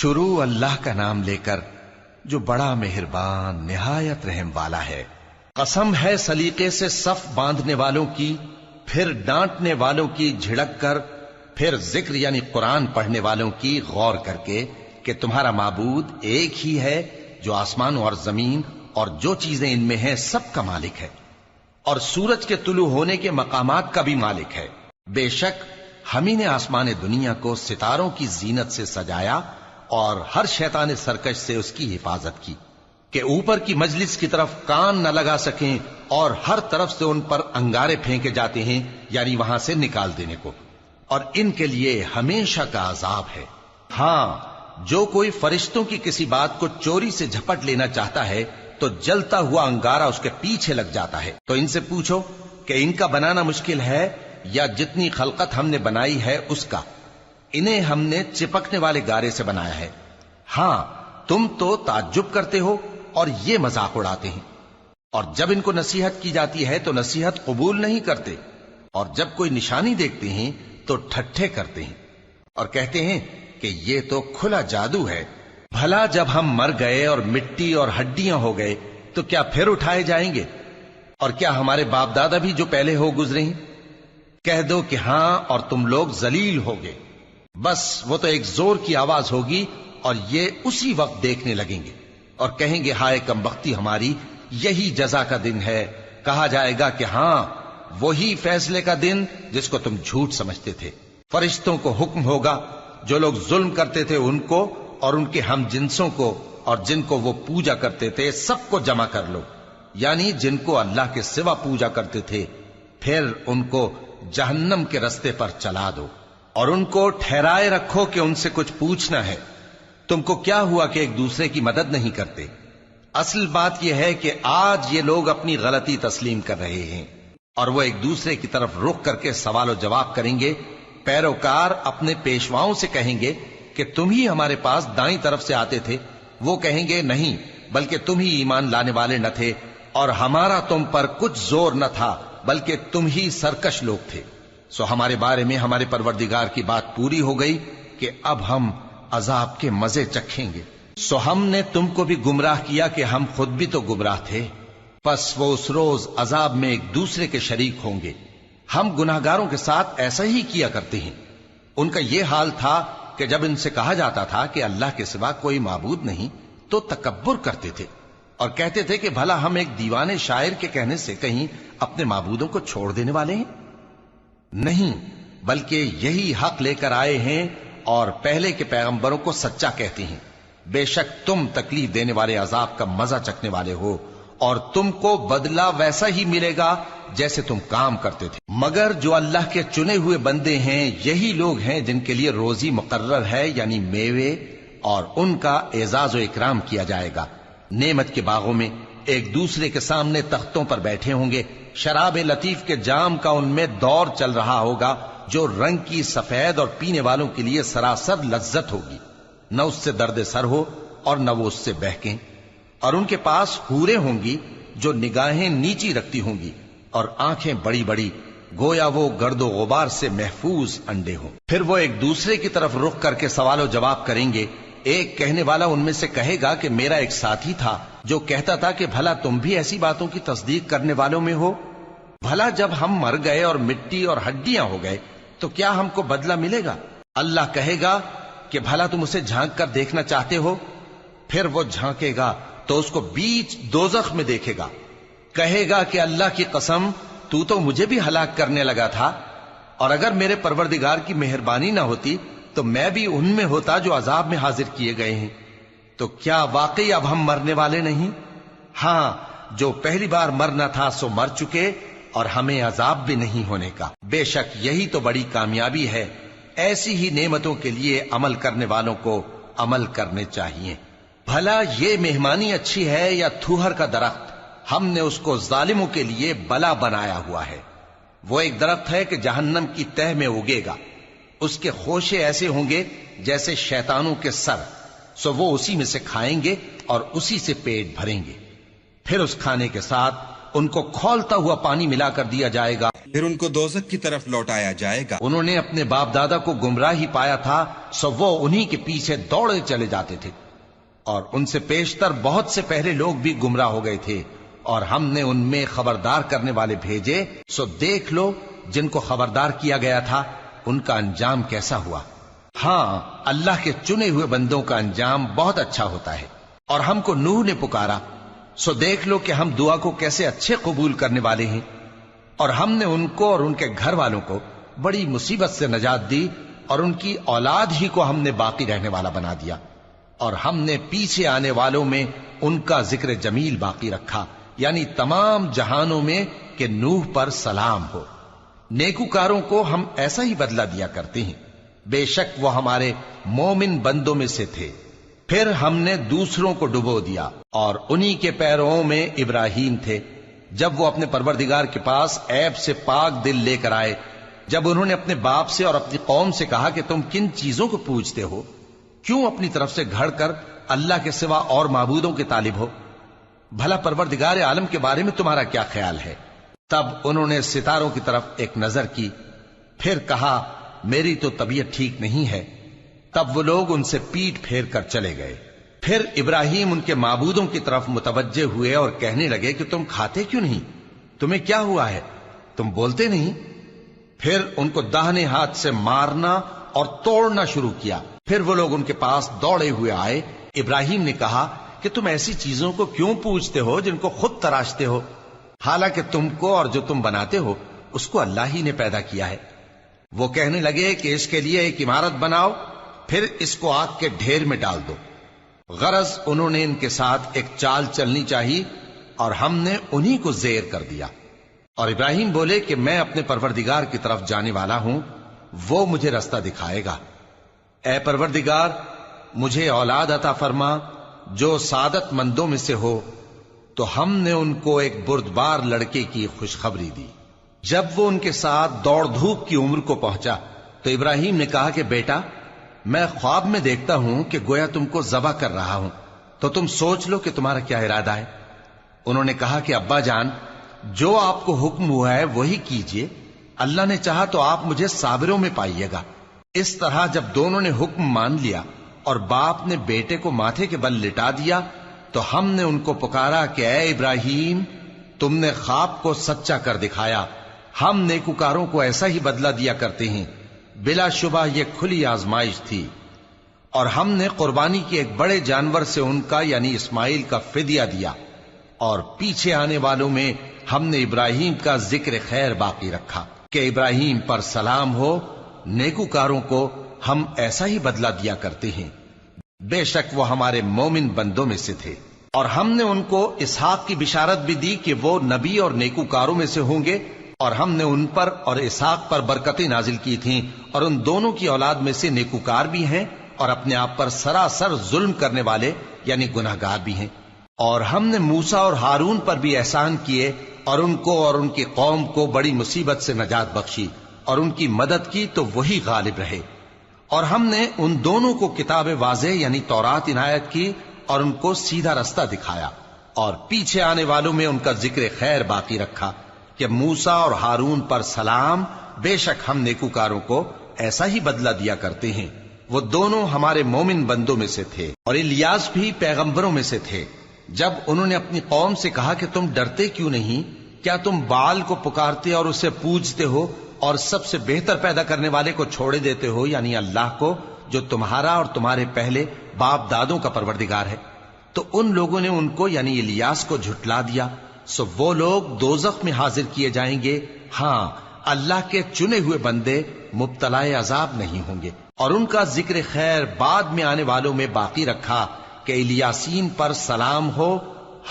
شروع اللہ کا نام لے کر جو بڑا مہربان نہایت رحم والا ہے۔ قسم ہے سلیقے سے صف باندھنے والوں کی، پھر ڈانٹنے والوں کی جھڑک کر، پھر ذکر یعنی قرآن پڑھنے والوں کی غور کر کے کہ تمہارا معبود ایک ہی ہے جو آسمان اور زمین اور جو چیزیں ان میں ہیں سب کا مالک ہے، اور سورج کے طلوع ہونے کے مقامات کا بھی مالک ہے۔ بے شک ہم ہی نے آسمان دنیا کو ستاروں کی زینت سے سجایا اور ہر شیطان سرکش سے اس کی حفاظت کی کہ اوپر کی مجلس کی طرف کان نہ لگا سکیں، اور ہر طرف سے ان پر انگارے پھینکے جاتے ہیں یعنی وہاں سے نکال دینے کو، اور ان کے لیے ہمیشہ کا عذاب ہے۔ ہاں، جو کوئی فرشتوں کی کسی بات کو چوری سے جھپٹ لینا چاہتا ہے تو جلتا ہوا انگارہ اس کے پیچھے لگ جاتا ہے۔ تو ان سے پوچھو کہ ان کا بنانا مشکل ہے یا جتنی خلقت ہم نے بنائی ہے اس کا؟ انہیں ہم نے چپکنے والے گارے سے بنایا ہے۔ ہاں، تم تو تعجب کرتے ہو اور یہ مذاق اڑاتے ہیں، اور جب ان کو نصیحت کی جاتی ہے تو نصیحت قبول نہیں کرتے، اور جب کوئی نشانی دیکھتے ہیں تو ٹھٹھے کرتے ہیں اور کہتے ہیں کہ یہ تو کھلا جادو ہے۔ بھلا جب ہم مر گئے اور مٹی اور ہڈیاں ہو گئے تو کیا پھر اٹھائے جائیں گے؟ اور کیا ہمارے باپ دادا بھی جو پہلے ہو گزرے ہیں؟ کہہ دو کہ ہاں، اور تم لوگ ذلیل ہوگے۔ بس وہ تو ایک زور کی آواز ہوگی اور یہ اسی وقت دیکھنے لگیں گے اور کہیں گے ہائے کمبختی ہماری، یہی جزا کا دن ہے۔ کہا جائے گا کہ ہاں، وہی فیصلے کا دن جس کو تم جھوٹ سمجھتے تھے۔ فرشتوں کو حکم ہوگا جو لوگ ظلم کرتے تھے ان کو اور ان کے ہم جنسوں کو اور جن کو وہ پوجا کرتے تھے سب کو جمع کر لو، یعنی جن کو اللہ کے سوا پوجا کرتے تھے، پھر ان کو جہنم کے رستے پر چلا دو اور ان کو ٹھہرائے رکھو کہ ان سے کچھ پوچھنا ہے۔ تم کو کیا ہوا کہ ایک دوسرے کی مدد نہیں کرتے؟ اصل بات یہ ہے کہ آج یہ لوگ اپنی غلطی تسلیم کر رہے ہیں اور وہ ایک دوسرے کی طرف رخ کر کے سوال و جواب کریں گے۔ پیروکار اپنے پیشواؤں سے کہیں گے کہ تم ہی ہمارے پاس دائیں طرف سے آتے تھے۔ وہ کہیں گے نہیں، بلکہ تم ہی ایمان لانے والے نہ تھے اور ہمارا تم پر کچھ زور نہ تھا، بلکہ تم ہی سرکش لوگ تھے۔ سو ہمارے بارے میں ہمارے پروردگار کی بات پوری ہو گئی کہ اب ہم عذاب کے مزے چکھیں گے۔ سو ہم نے تم کو بھی گمراہ کیا کہ ہم خود بھی تو گمراہ تھے، پس وہ اس روز عذاب میں ایک دوسرے کے شریک ہوں گے۔ ہم گناہگاروں کے ساتھ ایسا ہی کیا کرتے ہیں۔ ان کا یہ حال تھا کہ جب ان سے کہا جاتا تھا کہ اللہ کے سوا کوئی معبود نہیں تو تکبر کرتے تھے اور کہتے تھے کہ بھلا ہم ایک دیوانے شاعر کے کہنے سے کہیں اپنے معبودوں کو چھوڑ دینے والے ہیں؟ نہیں، بلکہ یہی حق لے کر آئے ہیں اور پہلے کے پیغمبروں کو سچا کہتے ہیں۔ بے شک تم تکلیف دینے والے عذاب کا مزہ چکھنے والے ہو اور تم کو بدلہ ویسا ہی ملے گا جیسے تم کام کرتے تھے۔ مگر جو اللہ کے چنے ہوئے بندے ہیں یہی لوگ ہیں جن کے لیے روزی مقرر ہے، یعنی میوے، اور ان کا اعزاز و اکرام کیا جائے گا۔ نعمت کے باغوں میں ایک دوسرے کے سامنے تختوں پر بیٹھے ہوں گے، شراب لطیف کے جام کا ان میں دور چل رہا ہوگا جو رنگ کی سفید اور پینے والوں کے لیے سراسر لذت ہوگی، نہ اس سے درد سر ہو اور نہ وہ اس سے بہکیں۔ اور ان کے پاس حوریں ہوں گی جو نگاہیں نیچی رکھتی ہوں گی اور آنکھیں بڑی بڑی، گویا وہ گرد و غبار سے محفوظ انڈے ہوں۔ پھر وہ ایک دوسرے کی طرف رخ کر کے سوال و جواب کریں گے۔ ایک کہنے والا ان میں سے کہے گا کہ میرا ایک ساتھی تھا جو کہتا تھا کہ بھلا تم بھی ایسی باتوں کی تصدیق کرنے والوں میں ہو؟ بھلا جب ہم مر گئے اور مٹی اور ہڈیاں ہو گئے تو کیا ہم کو بدلہ ملے گا؟ اللہ کہے گا کہ بھلا تم اسے جھانک کر دیکھنا چاہتے ہو؟ پھر وہ جھانکے گا تو اس کو بیچ دوزخ میں دیکھے گا، کہے گا کہ اللہ کی قسم تو مجھے بھی ہلاک کرنے لگا تھا، اور اگر میرے پروردگار کی مہربانی نہ ہوتی تو میں بھی ان میں ہوتا جو عذاب میں حاضر کیے گئے ہیں۔ تو کیا واقعی اب ہم مرنے والے نہیں؟ ہاں، جو پہلی بار مرنا تھا سو مر چکے اور ہمیں عذاب بھی نہیں ہونے کا۔ بے شک یہی تو بڑی کامیابی ہے۔ ایسی ہی نعمتوں کے لیے عمل کرنے والوں کو عمل کرنے چاہیے۔ بھلا یہ مہمانی اچھی ہے یا تھوہر کا درخت؟ ہم نے اس کو ظالموں کے لیے بلا بنایا ہوا ہے۔ وہ ایک درخت ہے کہ جہنم کی تہ میں اگے گا، اس کے خوشے ایسے ہوں گے جیسے شیطانوں کے سر، سو وہ اسی میں سے کھائیں گے اور اسی سے پیٹ بھریں گے۔ پھر اس کھانے کے ساتھ ان کو کھولتا ہوا پانی ملا کر دیا جائے گا، پھر ان کو دوزخ کی طرف لوٹایا جائے گا۔ انہوں نے اپنے باپ دادا کو گمراہی پایا تھا، سو وہ انہی کے پیچھے دوڑے چلے جاتے تھے، اور ان سے پیشتر بہت سے پہلے لوگ بھی گمراہ ہو گئے تھے، اور ہم نے ان میں خبردار کرنے والے بھیجے، سو دیکھ لو جن کو خبردار کیا گیا تھا ان کا انجام کیسا ہوا۔ ہاں، اللہ کے چنے ہوئے بندوں کا انجام بہت اچھا ہوتا ہے۔ اور ہم کو نوح نے پکارا، سو دیکھ لو کہ ہم دعا کو کیسے اچھے قبول کرنے والے ہیں، اور ہم نے ان کو اور ان کے گھر والوں کو بڑی مصیبت سے نجات دی، اور ان کی اولاد ہی کو ہم نے باقی رہنے والا بنا دیا، اور ہم نے پیچھے آنے والوں میں ان کا ذکر جمیل باقی رکھا، یعنی تمام جہانوں میں کہ نوح پر سلام ہو۔ نیکوکاروں کو ہم ایسا ہی بدلہ دیا کرتے ہیں، بے شک وہ ہمارے مومن بندوں میں سے تھے۔ پھر ہم نے دوسروں کو ڈبو دیا، اور انہی کے پیروں میں ابراہیم تھے، جب وہ اپنے پروردگار کے پاس عیب سے پاک دل لے کر آئے، جب انہوں نے اپنے باپ سے اور اپنی قوم سے کہا کہ تم کن چیزوں کو پوجتے ہو، کیوں اپنی طرف سے گھڑ کر اللہ کے سوا اور معبودوں کے طالب ہو؟ بھلا پروردگار عالم کے بارے میں تمہارا کیا خیال ہے؟ تب انہوں نے ستاروں کی طرف ایک نظر کی، پھر کہا میری تو طبیعت ٹھیک نہیں ہے۔ تب وہ لوگ ان سے پیٹ پھیر کر چلے گئے۔ پھر ابراہیم ان کے معبودوں کی طرف متوجہ ہوئے اور کہنے لگے کہ تم کھاتے کیوں نہیں؟ تمہیں کیا ہوا ہے؟ تم بولتے نہیں؟ پھر ان کو داہنے ہاتھ سے مارنا اور توڑنا شروع کیا۔ پھر وہ لوگ ان کے پاس دوڑے ہوئے آئے۔ ابراہیم نے کہا کہ تم ایسی چیزوں کو کیوں پوجتے ہو جن کو خود تراشتے ہو، حالانکہ تم کو اور جو تم بناتے ہو اس کو اللہ ہی نے پیدا کیا ہے۔ وہ کہنے لگے کہ اس کے لیے ایک عمارت بناؤ، پھر اس کو آگ کے ڈھیر میں ڈال دو۔ غرض انہوں نے ان کے ساتھ ایک چال چلنی چاہی، اور ہم نے انہی کو زیر کر دیا۔ اور ابراہیم بولے کہ میں اپنے پروردگار کی طرف جانے والا ہوں، وہ مجھے رستہ دکھائے گا۔ اے پروردگار، مجھے اولاد عطا فرما جو سعادت مندوں میں سے ہو۔ تو ہم نے ان کو ایک بردبار لڑکے کی خوشخبری دی۔ جب وہ ان کے ساتھ دوڑ دھوپ کی عمر کو پہنچا تو ابراہیم نے کہا کہ بیٹا، میں خواب میں دیکھتا ہوں کہ گویا تم کو ذبح کر رہا ہوں، تو تم سوچ لو کہ تمہارا کیا ارادہ ہے۔ انہوں نے کہا کہ ابا جان، جو آپ کو حکم ہوا ہے وہی کیجئے، اللہ نے چاہا تو آپ مجھے صابروں میں پائیے گا۔ اس طرح جب دونوں نے حکم مان لیا اور باپ نے بیٹے کو ماتھے کے بل لٹا دیا، تو ہم نے ان کو پکارا کہ اے ابراہیم، تم نے خواب کو سچا کر دکھایا، ہم نیکوکاروں کو ایسا ہی بدلہ دیا کرتے ہیں، بلا شبہ یہ کھلی آزمائش تھی۔ اور ہم نے قربانی کی ایک بڑے جانور سے ان کا یعنی اسماعیل کا فدیہ دیا، اور پیچھے آنے والوں میں ہم نے ابراہیم کا ذکر خیر باقی رکھا کہ ابراہیم پر سلام ہو، نیکوکاروں کو ہم ایسا ہی بدلہ دیا کرتے ہیں، بے شک وہ ہمارے مومن بندوں میں سے تھے۔ اور ہم نے ان کو اسحاق کی بشارت بھی دی کہ وہ نبی اور نیکوکاروں میں سے ہوں گے، اور ہم نے ان پر اور اسحاق پر برکتیں نازل کی تھیں، اور ان دونوں کی اولاد میں سے نیکوکار بھی ہیں اور اپنے آپ پر سراسر ظلم کرنے والے یعنی گناہگار بھی ہیں۔ اور ہم نے موسیٰ اور ہارون پر بھی احسان کیے، اور ان کو اور ان کی قوم کو بڑی مصیبت سے نجات بخشی، اور ان کی مدد کی تو وہی غالب رہے۔ اور ہم نے ان دونوں کو کتاب واضح یعنی تورات عنایت کی، اور ان کو سیدھا رستہ دکھایا، اور پیچھے آنے والوں میں ان کا ذکر خیر باقی رکھا کہ موسیٰ اور ہارون پر سلام، بے شک ہم نیکوکاروں کو ایسا ہی بدلہ دیا کرتے ہیں۔ وہ دونوں ہمارے مومن بندوں میں سے تھے، اور الیاس بھی پیغمبروں میں سے تھے۔ جب انہوں نے اپنی قوم سے کہا کہ تم ڈرتے کیوں نہیں؟ کیا تم بال کو پکارتے اور اسے پوجتے ہو، اور سب سے بہتر پیدا کرنے والے کو چھوڑے دیتے ہو یعنی اللہ کو، جو تمہارا اور تمہارے پہلے باپ دادوں کا پروردگار ہے؟ تو ان لوگوں نے ان کو یعنی الیاس کو جھٹلا دیا، سو وہ لوگ دوزخ میں حاضر کیے جائیں گے۔ ہاں، اللہ کے چنے ہوئے بندے مبتلا عذاب نہیں ہوں گے۔ اور ان کا ذکر خیر بعد میں آنے والوں میں باقی رکھا کہ الیاسین پر سلام ہو،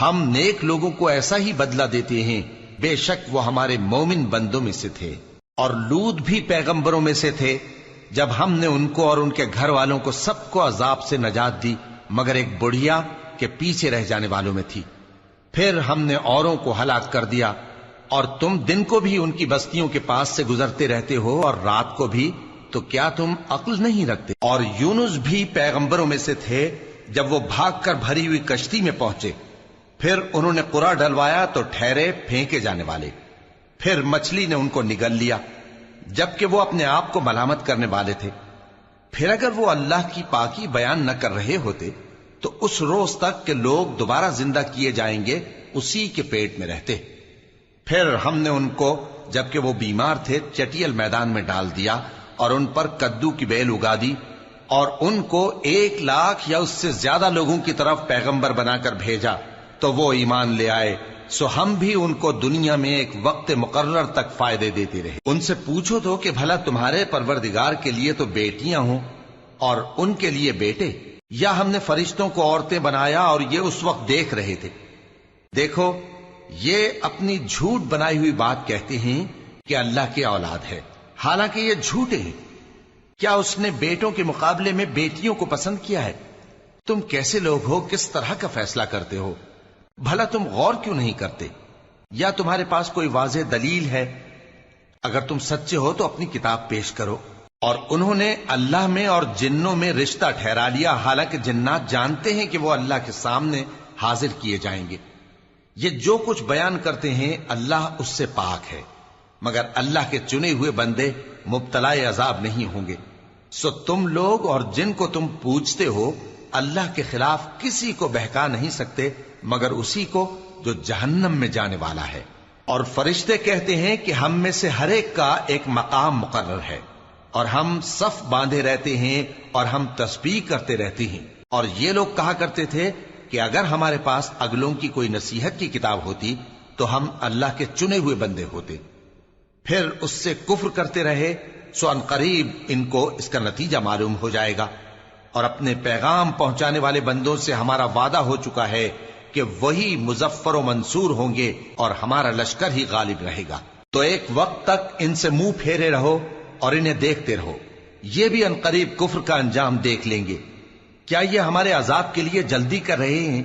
ہم نیک لوگوں کو ایسا ہی بدلہ دیتے ہیں، بے شک وہ ہمارے مومن بندوں میں سے تھے۔ اور لوط بھی پیغمبروں میں سے تھے، جب ہم نے ان کو اور ان کے گھر والوں کو سب کو عذاب سے نجات دی مگر ایک بڑھیا کہ پیچھے رہ جانے والوں میں تھی۔ پھر ہم نے اوروں کو ہلاک کر دیا، اور تم دن کو بھی ان کی بستیوں کے پاس سے گزرتے رہتے ہو اور رات کو بھی، تو کیا تم عقل نہیں رکھتے؟ اور یونس بھی پیغمبروں میں سے تھے، جب وہ بھاگ کر بھری ہوئی کشتی میں پہنچے پھر انہوں نے قرا ڈلوایا تو ٹھہرے پھینکے جانے والے. پھر مچھلی نے ان کو نگل لیا جبکہ وہ اپنے آپ کو ملامت کرنے والے تھے. پھر اگر وہ اللہ کی پاکی بیان نہ کر رہے ہوتے تو اس روز تک کہ لوگ دوبارہ زندہ کیے جائیں گے اسی کے پیٹ میں رہتے. پھر ہم نے ان کو جبکہ وہ بیمار تھے چٹیل میدان میں ڈال دیا اور ان پر کدو کی بیل اگا دی اور ان کو 1,00,000 یا اس سے زیادہ لوگوں کی طرف پیغمبر بنا کر بھیجا تو وہ ایمان لے آئے. سو ہم بھی ان کو دنیا میں ایک وقت مقرر تک فائدے دیتے رہے. ان سے پوچھو تو کہ بھلا تمہارے پروردگار کے لیے تو بیٹیاں ہوں اور ان کے لیے بیٹے، یا ہم نے فرشتوں کو عورتیں بنایا اور یہ اس وقت دیکھ رہے تھے؟ دیکھو یہ اپنی جھوٹ بنائی ہوئی بات کہتے ہیں کہ اللہ کی اولاد ہے، حالانکہ یہ جھوٹے ہیں. کیا اس نے بیٹوں کے مقابلے میں بیٹیوں کو پسند کیا ہے؟ تم کیسے لوگ ہو، کس طرح کا فیصلہ کرتے ہو؟ بھلا تم غور کیوں نہیں کرتے؟ یا تمہارے پاس کوئی واضح دلیل ہے؟ اگر تم سچے ہو تو اپنی کتاب پیش کرو. اور انہوں نے اللہ میں اور جنوں میں رشتہ ٹھہرا لیا، حالانکہ جنات جانتے ہیں کہ وہ اللہ کے سامنے حاضر کیے جائیں گے. یہ جو کچھ بیان کرتے ہیں اللہ اس سے پاک ہے، مگر اللہ کے چنے ہوئے بندے مبتلا عذاب نہیں ہوں گے. سو تم لوگ اور جن کو تم پوجتے ہو اللہ کے خلاف کسی کو بہکا نہیں سکتے مگر اسی کو جو جہنم میں جانے والا ہے. اور فرشتے کہتے ہیں کہ ہم میں سے ہر ایک کا ایک مقام مقرر ہے اور ہم صف باندھے رہتے ہیں اور ہم تسبیح کرتے رہتے ہیں. اور یہ لوگ کہا کرتے تھے کہ اگر ہمارے پاس اگلوں کی کوئی نصیحت کی کتاب ہوتی تو ہم اللہ کے چنے ہوئے بندے ہوتے. پھر اس سے کفر کرتے رہے، سو ان قریب ان کو اس کا نتیجہ معلوم ہو جائے گا. اور اپنے پیغام پہنچانے والے بندوں سے ہمارا وعدہ ہو چکا ہے کہ وہی مظفر و منصور ہوں گے اور ہمارا لشکر ہی غالب رہے گا. تو ایک وقت تک ان سے منہ پھیرے رہو اور انہیں دیکھتے رہو، یہ بھی انقریب کفر کا انجام دیکھ لیں گے. کیا یہ ہمارے عذاب کے لیے جلدی کر رہے ہیں؟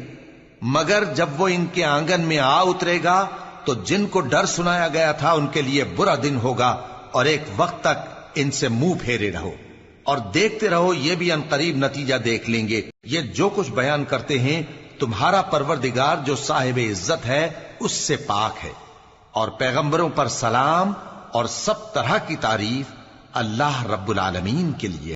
مگر جب وہ ان کے آنگن میں آ اترے گا تو جن کو ڈر سنایا گیا تھا ان کے لیے برا دن ہوگا. اور ایک وقت تک ان سے منہ پھیرے رہو اور دیکھتے رہو، یہ بھی انقریب نتیجہ دیکھ لیں گے. یہ جو کچھ بیان کرتے ہیں تمہارا پروردگار جو صاحب عزت ہے اس سے پاک ہے. اور پیغمبروں پر سلام اور سب طرح کی تعریف اللہ رب العالمین کے لیے.